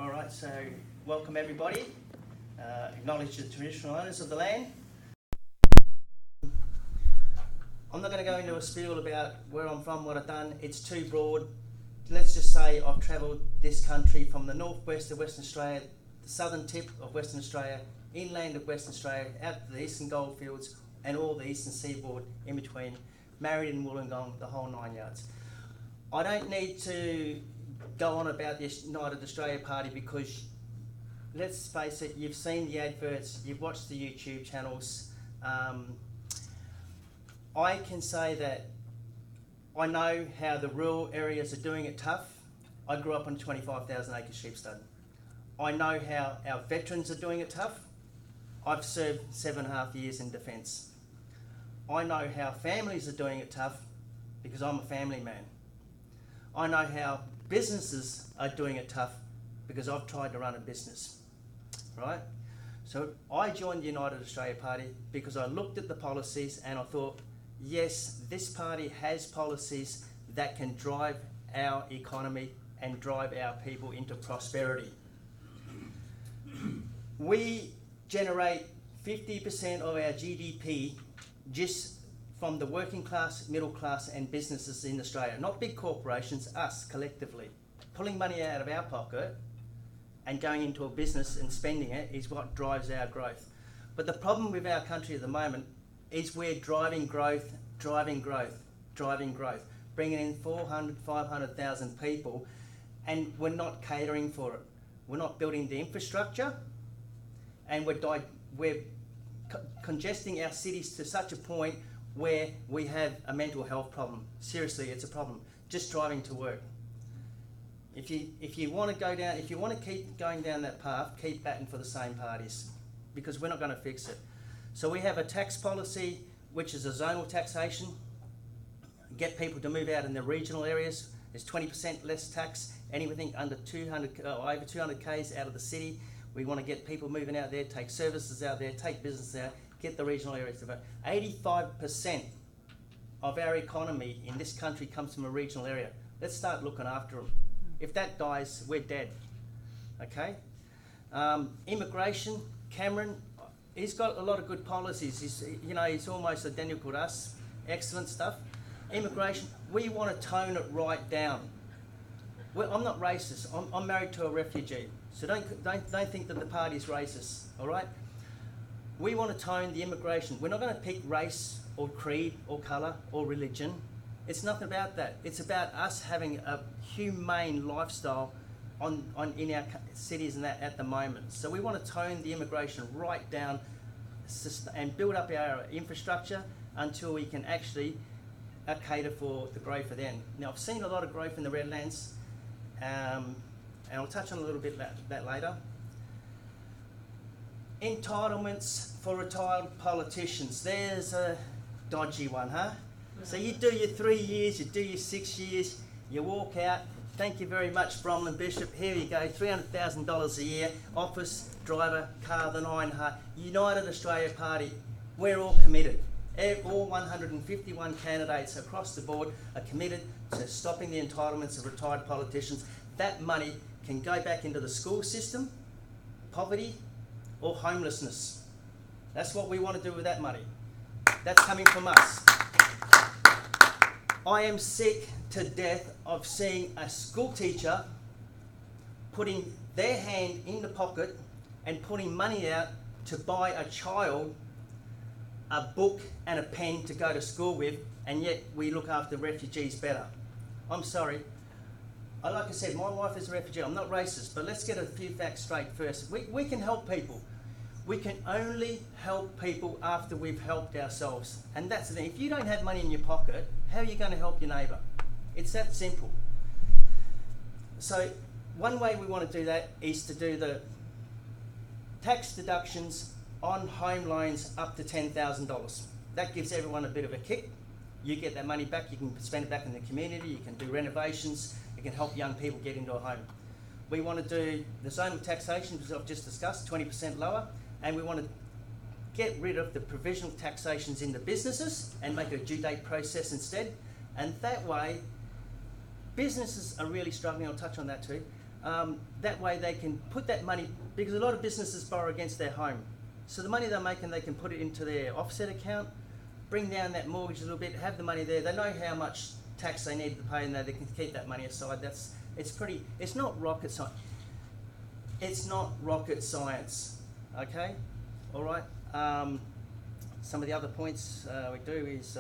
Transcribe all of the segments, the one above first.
All right, so welcome everybody. Acknowledge the traditional owners of the land. I'm not going to go into a spiel about where I'm from, what I've done. It's too broad. Let's just say I've travelled this country from the northwest of Western Australia, the southern tip of Western Australia, inland of Western Australia, out to the eastern goldfields and all the eastern seaboard in between, married in Wollongong, the whole 9 yards. I don't need to go on about the United Australia Party because, let's face it, you've seen the adverts, you've watched the YouTube channels. I can say that I know how the rural areas are doing it tough. I grew up on a 25,000 acre sheepstud. I know how our veterans are doing it tough. I've served 7.5 years in defence. I know how families are doing it tough because I'm a family man. I know how businesses are doing it tough because I've tried to run a business, right? So I joined the United Australia Party because I looked at the policies and I thought, yes, this party has policies that can drive our economy and drive our people into prosperity. We generate 50% of our GDP just from the working class, middle class and businesses in Australia. Not big corporations, us collectively. Pulling money out of our pocket and going into a business and spending it is what drives our growth. But the problem with our country at the moment is we're driving growth, bringing in 400, 500,000 people, and we're not catering for it. We're not building the infrastructure, and we're congesting our cities to such a point where we have a mental health problem. Seriously, it's a problem. Just driving to work. If you want to keep going down that path, keep batting for the same parties, because we're not going to fix it. So we have a tax policy which is a zonal taxation. Get people to move out in the regional areas. There's 20% less tax. Anything under 200, over 200 k's out of the city. We want to get people moving out there, take services out there, take business out, get the regional areas to vote. 85% of our economy in this country comes from a regional area. Let's start looking after them. If that dies, we're dead. Okay? Immigration, Cameron, he's got a lot of good policies. He's almost identical to us. Excellent stuff. Immigration, we want to tone it right down. I'm not racist. I'm married to a refugee. So don't think that the party's racist, all right? We want to tone the immigration. We're not going to pick race or creed or colour or religion. It's nothing about that. It's about us having a humane lifestyle in our cities and that at the moment. So we want to tone the immigration right down and build up our infrastructure until we can actually cater for the growth for them. Now, I've seen a lot of growth in the Redlands, and I'll touch on a little bit that later. Entitlements for retired politicians. There's a dodgy one, huh? So you do your 3 years, you do your 6 years, you walk out. Thank you very much, Bromlin Bishop. Here you go, $300,000 a year, office, driver, car, the 9 heart. United Australia Party, we're all committed. All 151 candidates across the board are committed to stopping the entitlements of retired politicians. That money can go back into the school system, poverty, or homelessness. That's what we want to do with that money. That's coming from us. I am sick to death of seeing a school teacher putting their hand in the pocket and putting money out to buy a child a book and a pen to go to school with, and yet we look after refugees better. I'm sorry. Like I said, my wife is a refugee. I'm not racist, but let's get a few facts straight first. We can help people. We can only help people after we've helped ourselves. And that's the thing. If you don't have money in your pocket, how are you going to help your neighbour? It's that simple. So one way we want to do that is to do the tax deductions on home loans up to $10,000. That gives everyone a bit of a kick. You get that money back, you can spend it back in the community, you can do renovations, you can help young people get into a home. We want to do the zonal taxation, as I've just discussed, 20% lower, and we want to get rid of the provisional taxations in the businesses and make a due date process instead. And that way, businesses are really struggling, I'll touch on that too. That way they can put that money, because a lot of businesses borrow against their home. So the money they're making, they can put it into their offset account, bring down that mortgage a little bit, have the money there. They know how much tax they need to pay, and they can keep that money aside. It's not rocket science. It's not rocket science, okay? All right. Some of the other points we do is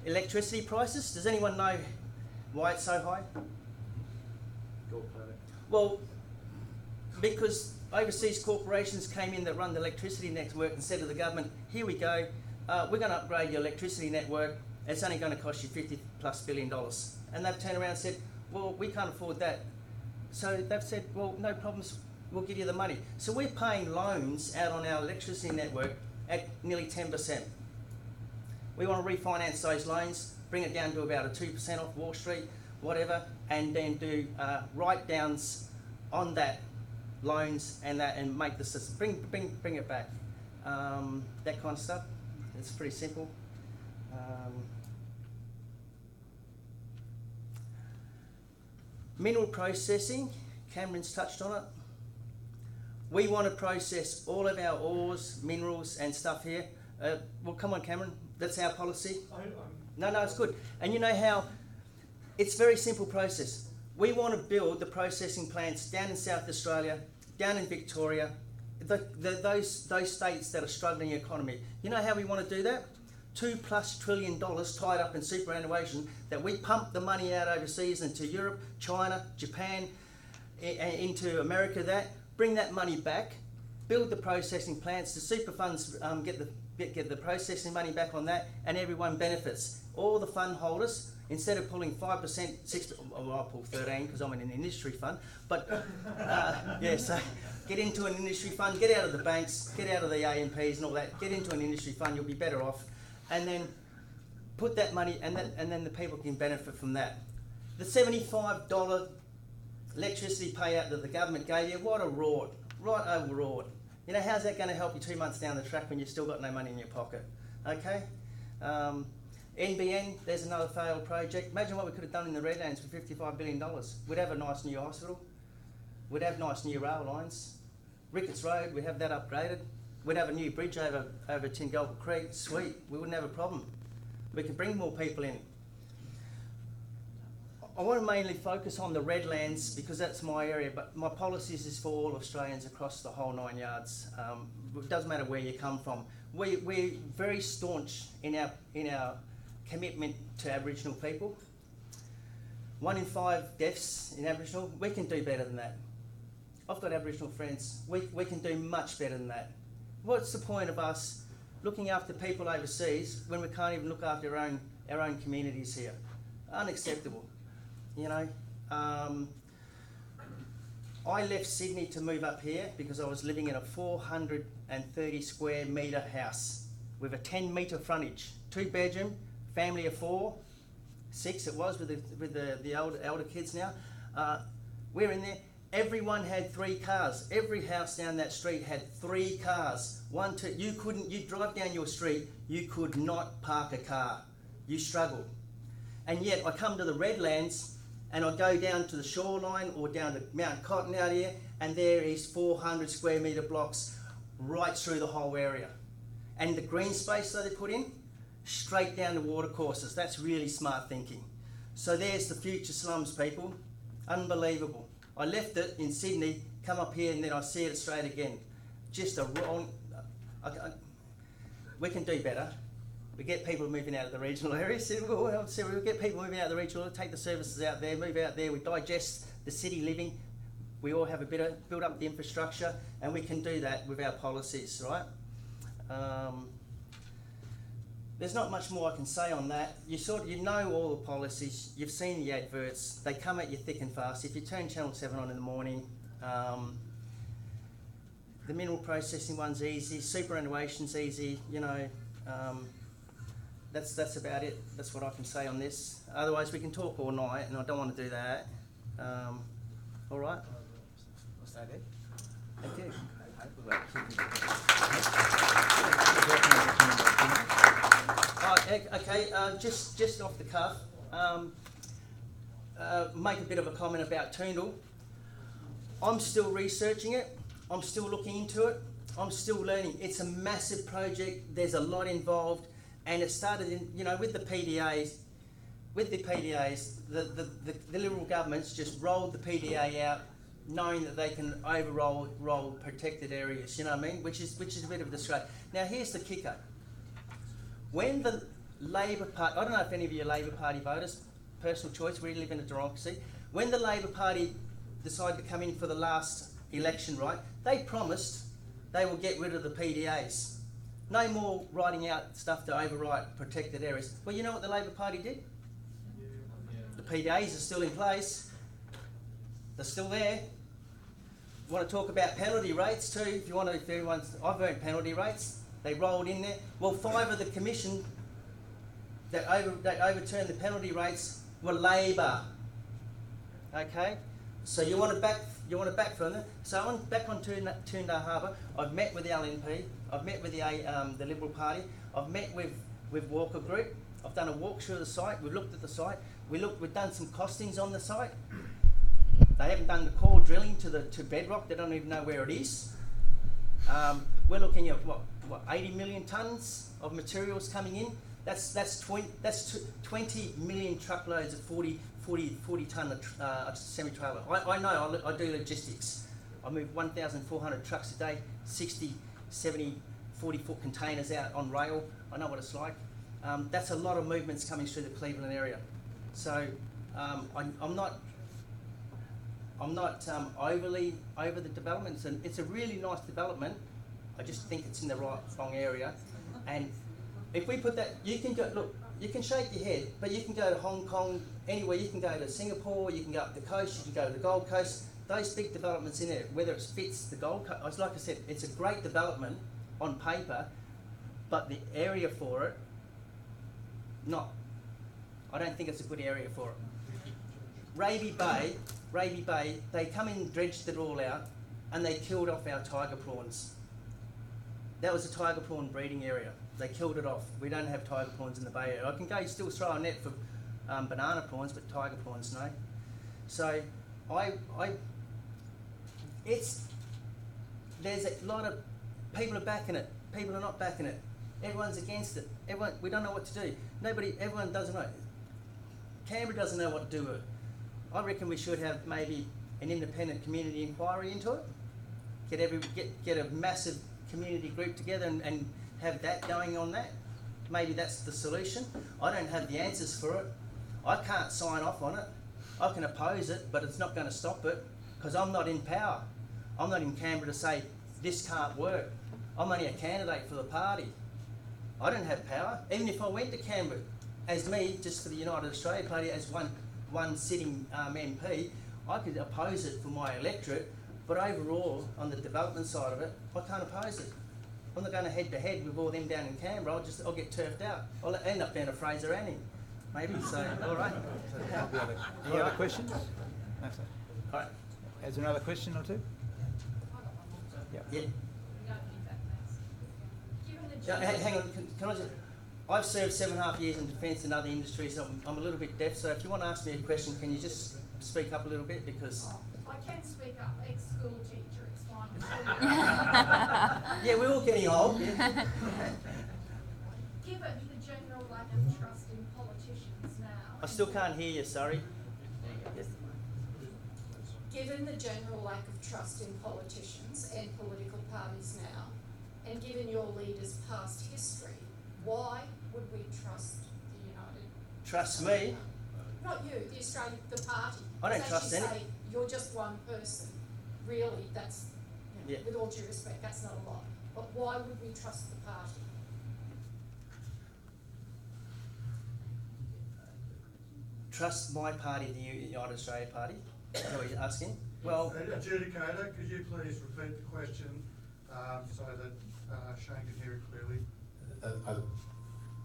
electricity prices. Does anyone know why it's so high? Well, because overseas corporations came in that run the electricity network and said to the government, here we go, we're going to upgrade your electricity network, it's only going to cost you $50+ billion. And they've turned around and said, well, we can't afford that. So they've said, well, no problems, we'll give you the money. So we're paying loans out on our electricity network at nearly 10%. We want to refinance those loans, bring it down to about a 2% off Wall Street, whatever, and then do write-downs on that loans and make the system, bring it back. That kind of stuff. It's pretty simple. Mineral processing, Cameron's touched on it. We want to process all of our ores, minerals and stuff here. Well, come on, Cameron, that's our policy. No, it's good. And you know how, it's a very simple process. We want to build the processing plants down in South Australia, down in Victoria, those states that are struggling in the economy. You know how we want to do that? $2+ trillion tied up in superannuation that we pump the money out overseas into Europe, China, Japan, into America, bring that money back, build the processing plants, the super funds get the processing money back on that, and everyone benefits. All the fund holders, instead of pulling 5%, 6%, well, I'll pull 13 because I'm in an industry fund, but yeah, so get into an industry fund, get out of the banks, get out of the AMPs and all that, get into an industry fund, you'll be better off, and then put that money, and then the people can benefit from that. The $75 electricity payout that the government gave you, what a rort, right over rort. You know, how's that going to help you 2 months down the track when you've still got no money in your pocket? Okay? NBN, there's another failed project. Imagine what we could have done in the Redlands for $55 billion. We'd have a nice new hospital. We'd have nice new rail lines. Ricketts Road, we'd have that upgraded. We'd have a new bridge over Tingolpa Creek. Sweet, we wouldn't have a problem. We could bring more people in. I want to mainly focus on the Redlands because that's my area, but my policies is for all Australians across the whole 9 yards. It doesn't matter where you come from. We're very staunch in our commitment to Aboriginal people. 1 in 5 deaths in Aboriginal, we can do better than that. I've got Aboriginal friends, we can do much better than that. What's the point of us looking after people overseas when we can't even look after our own communities here? Unacceptable, you know. I left Sydney to move up here because I was living in a 430 square metre house with a 10 metre frontage, 2-bedroom, family of 4, 6 it was with the elder kids now. We're in there. Everyone had 3 cars. Every house down that street had 3 cars. 1, 2. You drive down your street, you could not park a car. You struggled. And yet I come to the Redlands and I go down to the shoreline or down to Mount Cotton out here, and there is 400 square metre blocks right through the whole area. And the green space that they put in, straight down the water courses. That's really smart thinking. So there's the future slums, people. Unbelievable. I left it in Sydney, come up here, and then I see it straight again. Just a wrong... we can do better. We get people moving out of the regional areas. We get people moving out of the regional, take the services out there, move out there. We digest the city living. We all have a bit of build up the infrastructure, and we can do that with our policies, right? There's not much more I can say on that. You know all the policies. You've seen the adverts. They come at you thick and fast. If you turn Channel 7 on in the morning, the mineral processing one's easy. Superannuation's easy. You know. That's about it. That's what I can say on this. Otherwise, we can talk all night, and I don't want to do that. All right. Was that it? Thank you. Okay. Just off the cuff, make a bit of a comment about Toondle. I'm still researching it. I'm still looking into it. I'm still learning. It's a massive project. There's a lot involved, and it started in, with the PDAs. With the PDAs, the Liberal governments just rolled the PDA out, knowing that they can roll protected areas. You know what I mean? Which is a bit of a disgrace. Now here's the kicker. When the Labor Party, I don't know if any of you are Labor Party voters, personal choice. We live in a democracy. When the Labor Party decided to come in for the last election, right? They promised they will get rid of the PDAs. No more writing out stuff to overwrite protected areas. Well, you know what the Labor Party did? The PDAs are still in place. They're still there. You want to talk about penalty rates too? If I've earned penalty rates. They rolled in there. Well, 5 of the commission that overturned the penalty rates were Labor. Okay, so you want to back from them. So back on Toondah Harbour, I've met with the LNP. I've met with the Liberal Party. I've met with Walker Group. I've done a walkthrough of the site. We've looked at the site. We've done some costings on the site. They haven't done the core drilling to bedrock. They don't even know where it is. We're looking at what 80 million tonnes of materials coming in. That's 20 million truckloads of 40 tonne semi-trailer. I know. I do logistics. I move 1,400 trucks a day, 60, 70, 40-foot containers out on rail. I know what it's like. That's a lot of movements coming through the Cleveland area. So I'm not overly over the developments, and it's a really nice development. I just think it's in the wrong area. And if we put that, you can go, look, you can shake your head, but you can go to Hong Kong, anywhere. You can go to Singapore, you can go up the coast, you can go to the Gold Coast. Those big developments in there, whether it fits the Gold Coast, like I said, it's a great development on paper, but the area for it, not. I don't think it's a good area for it. Raby Bay, they come in, dredged it all out, and they killed off our tiger prawns. That was a tiger prawn breeding area. They killed it off. We don't have tiger prawns in the Bay Area. I can go still throw a net for banana prawns, but tiger prawns, no. So there's a lot of people are backing it. People are not backing it. Everyone's against it. We don't know what to do. Everyone doesn't know. Canberra doesn't know what to do with it. I reckon we should have maybe an independent community inquiry into it. Get a massive community group together and have that going on that. Maybe that's the solution. I don't have the answers for it. I can't sign off on it. I can oppose it, but it's not going to stop it because I'm not in power. I'm not in Canberra to say this can't work. I'm only a candidate for the party. I don't have power. Even if I went to Canberra as me, just for the United Australia Party, as one sitting MP, I could oppose it for my electorate, but overall, on the development side of it, I can't oppose it. I'm not going to head to head with all them down in Canberra. I'll get turfed out. I'll end up down to Fraser Anning, maybe. So, all right. Any other questions? No, sir. All right. Is there another question or two? Yeah. Hang on. Can I just? I've served 7.5 years in defence and other industries. I'm a little bit deaf, so if you want to ask me a question, can you just speak up a little bit because. I can speak up, ex-school teacher, it's fine. Yeah, we're all getting old. Yeah. Given the general lack of trust in politicians now... I still can't hear you, sorry. Yes. Given the general lack of trust in politicians and political parties now, and given your leader's past history, why would we trust the United... Trust me? Not you, the party. I don't trust any... You're just one person. Really, that's, yeah. With all due respect, that's not a lot. But why would we trust the party? Trust my party, the United Australia Party? Is that what you're asking? Well... Adjudicator, could you please repeat the question so that Shane can hear it clearly?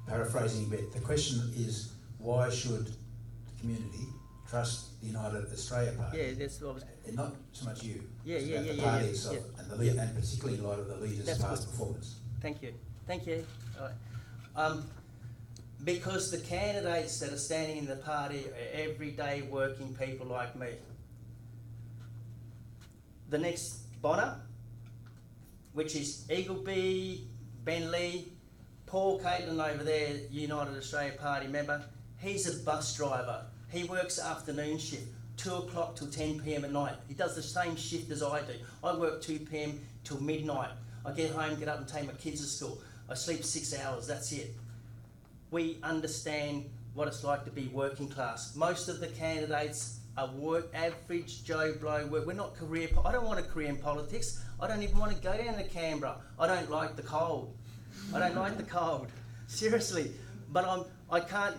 Paraphrasing a bit, the question is why should the community trust the United Australia Party? Yeah, that's what I was... Not so much you. The parties and particularly in light of the leader's that's past good. Performance. Thank you. All right. Because the candidates that are standing in the party are everyday working people like me. the next Bonner, which is Eagleby, Ben Lee, Paul Caitlin over there, United Australia Party member, he's a bus driver. He works afternoon shift, 2 o'clock till 10 p.m. at night. He does the same shift as I do. I work 2 p.m. till midnight. I get home, get up and take my kids to school. I sleep 6 hours, that's it. We understand what it's like to be working class. Most of the candidates are average Joe Blow work. We're not I don't want a career in politics. I don't even want to go down to Canberra. I don't like the cold. I don't like the cold. Seriously. But I can't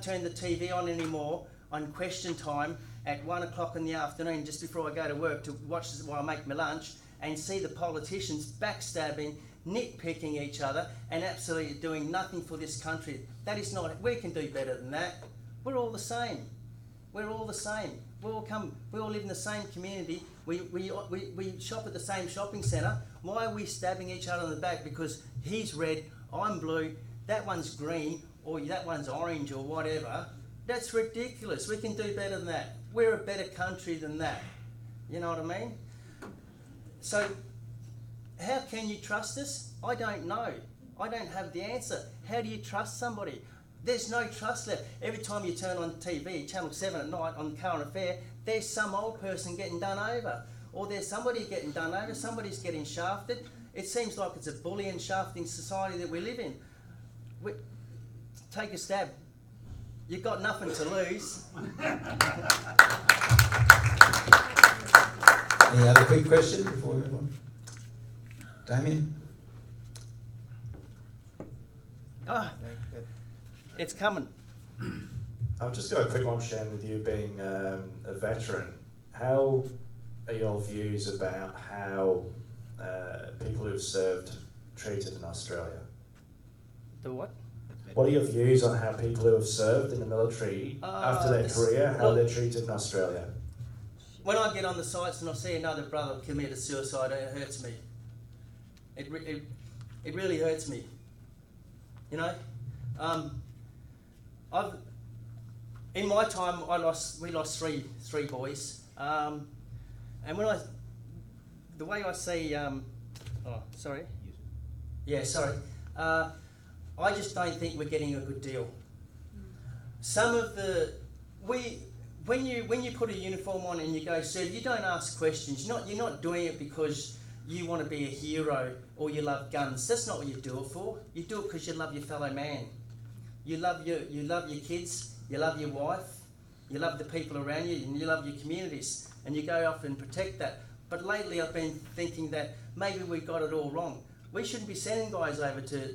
turn the TV on anymore on question time at 1 o'clock in the afternoon just before I go to work to watch this while I make my lunch and see the politicians backstabbing, nitpicking each other and absolutely doing nothing for this country. That is not, we can do better than that. We're all the same. We're all the same. We all live in the same community. We shop at the same shopping centre. Why are we stabbing each other in the back because he's red, I'm blue, that one's green, or that one's orange or whatever? That's ridiculous. We can do better than that. We're a better country than that. You know what I mean? So, how can you trust us? I don't know. I don't have the answer. How do you trust somebody? There's no trust left. Every time you turn on TV, Channel 7 at night on Current Affair, there's some old person getting done over. Or there's somebody getting done over, somebody's getting shafted. It seems like it's a bullying, shafting society that we live in. Take a stab. You've got nothing to lose. Any other quick question before we move on? Damien? It's coming. I've just got a quick one, Shan, with you being a veteran. How are your views about how people who've served treated in Australia? The what? What are your views on how people who have served in the military after their career, how they're treated in Australia? When I get on the sites and I see another brother committed suicide, it hurts me. It really hurts me. You know, in my time we lost three boys, and the way I see, I just don't think we're getting a good deal. When you put a uniform on and you go serve, you don't ask questions. You're not doing it because you want to be a hero or you love guns. That's not what you do it for. You do it because you love your fellow man. You love your kids, you love your wife, you love the people around you, and you love your communities, and you go off and protect that. But lately I've been thinking that maybe we got it all wrong. We shouldn't be sending guys over to